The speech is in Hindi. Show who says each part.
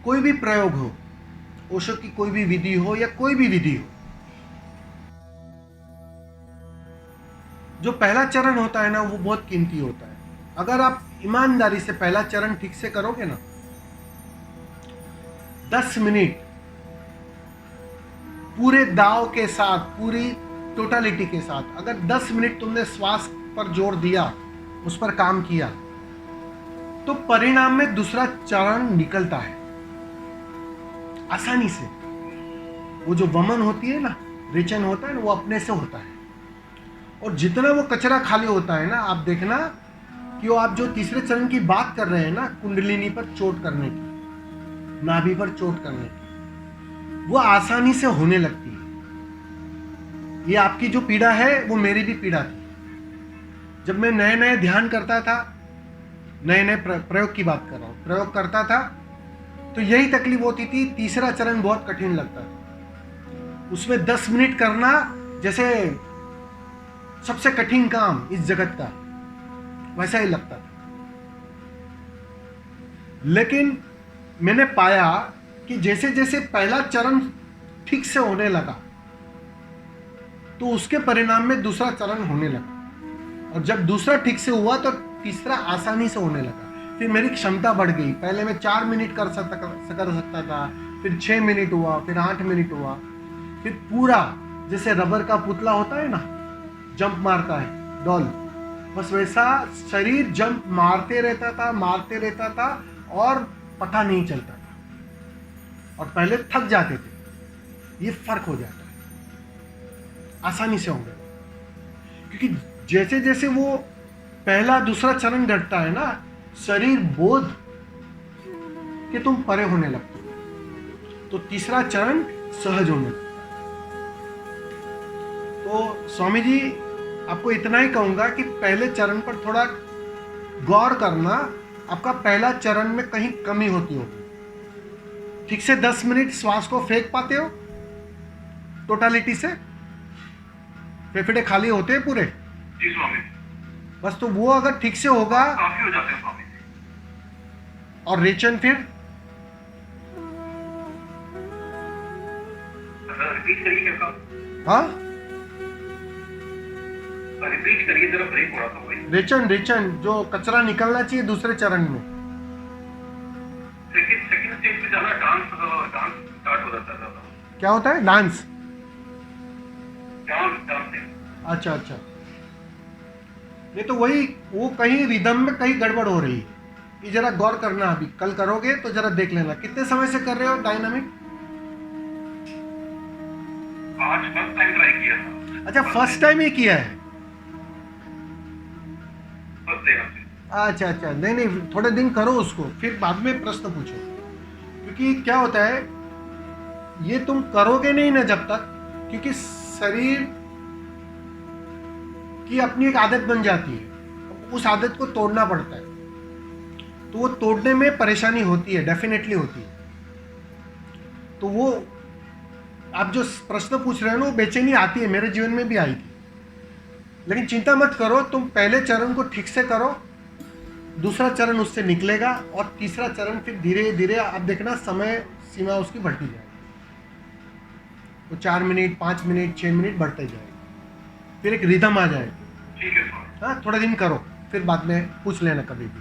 Speaker 1: कोई भी प्रयोग हो, ओशो की कोई भी विधि हो या कोई भी विधि हो, जो पहला चरण होता है ना वो बहुत कीमती होता है। अगर आप ईमानदारी से पहला चरण ठीक से करोगे ना, 10 मिनट पूरे दाव के साथ, पूरी टोटलिटी के साथ, अगर 10 मिनट तुमने श्वास पर जोर दिया, उस पर काम किया, तो परिणाम में दूसरा चरण निकलता है आसानी से। वो जो वमन होती है ना, रेचन होता है ना, वो अपने से होता है। और जितना वो कचरा खाली होता है ना, आप देखना कि वो आप जो तीसरे चरण की बात कर रहे हैं ना, कुंडलिनी पर चोट करने की, नाभि पर चोट करने की, वो आसानी से होने लगती है। ये आपकी जो पीड़ा है वो मेरी भी पीड़ा थी। जब मैं नए नए ध्यान करता था, नए नए प्रयोग की बात कर रहा हूँ, प्रयोग करता था, तो यही तकलीफ होती थी। तीसरा चरण बहुत कठिन लगता था। उसमें 10 मिनट करना जैसे सबसे कठिन काम इस जगत का, वैसा ही लगता था। लेकिन मैंने पाया कि जैसे जैसे पहला चरण ठीक से होने लगा, तो उसके परिणाम में दूसरा चरण होने लगा। और जब दूसरा ठीक से हुआ तो तीसरा आसानी से होने लगा। फिर मेरी क्षमता बढ़ गई। पहले मैं 4 मिनट कर सकता था, फिर 6 मिनट हुआ, फिर 8 मिनट हुआ, फिर पूरा जैसे रबर का पुतला होता है ना, जंप मारता है डॉल, बस वैसा शरीर जंप मारते रहता था और पता नहीं चलता था। और पहले थक जाते थे, ये फर्क हो जाता है, आसानी से होंगे। क्योंकि जैसे जैसे वो पहला दूसरा चरण घटता है ना, शरीर बोध कि तुम परे होने लगते हो, तो तीसरा चरण सहज होने लगता है। तो स्वामी जी, आपको इतना ही कहूंगा कि पहले चरण पर थोड़ा गौर करना। आपका पहला चरण में कहीं कमी होती होगी। ठीक से 10 मिनट श्वास को फेंक पाते हो टोटलिटी से? फेफड़े खाली होते हैं पूरे?
Speaker 2: जी स्वामी।
Speaker 1: बस तो वो अगर ठीक से होगा,
Speaker 2: काफी हो जाते हैं स्वामी।
Speaker 1: और रेचन फिर
Speaker 2: रिपीट करिए क्या?
Speaker 1: हाँ,
Speaker 2: रिपीट करिए जरा, ब्रेक हो रहा था भाई।
Speaker 1: रेचन जो कचरा निकलना चाहिए दूसरे चरण में।
Speaker 2: सेकंड स्टेज पे जाना, डांस स्टार्ट हो जाता है।
Speaker 1: क्या होता है? डांस।
Speaker 2: डांसिंग।
Speaker 1: अच्छा, ये तो वही, वो कहीं रिदम में कहीं गड़बड़ हो रही है। ये जरा गौर करना, अभी कल करोगे तो जरा देख लेना। कितने समय से कर रहे हो डायनामिक?
Speaker 2: आज फर्स्ट टाइम ट्राई किया था।
Speaker 1: अच्छा, फर्स्ट टाइम ही किया है? अच्छा, नहीं, थोड़े दिन करो उसको, फिर बाद में प्रश्न पूछो। क्योंकि क्या होता है, ये तुम करोगे नहीं ना जब तक, क्योंकि शरीर की अपनी एक आदत बन जाती है, उस आदत को तोड़ना पड़ता है। तो वो तोड़ने में परेशानी होती है, डेफिनेटली होती है। तो वो आप जो प्रश्न पूछ रहे हो ना, वो बेचैनी आती है, मेरे जीवन में भी आई थी। लेकिन चिंता मत करो, तुम पहले चरण को ठीक से करो, दूसरा चरण उससे निकलेगा, और तीसरा चरण फिर धीरे धीरे आप देखना समय सीमा उसकी बढ़ती जाएगी। वो 4 मिनट, 5 मिनट, 6 मिनट बढ़ते जाएगी, फिर एक रिदम आ जाएगी।
Speaker 2: ठीक है सर।
Speaker 1: हाँ, थोड़ा दिन करो, फिर बाद में पूछ लेना कभी भी।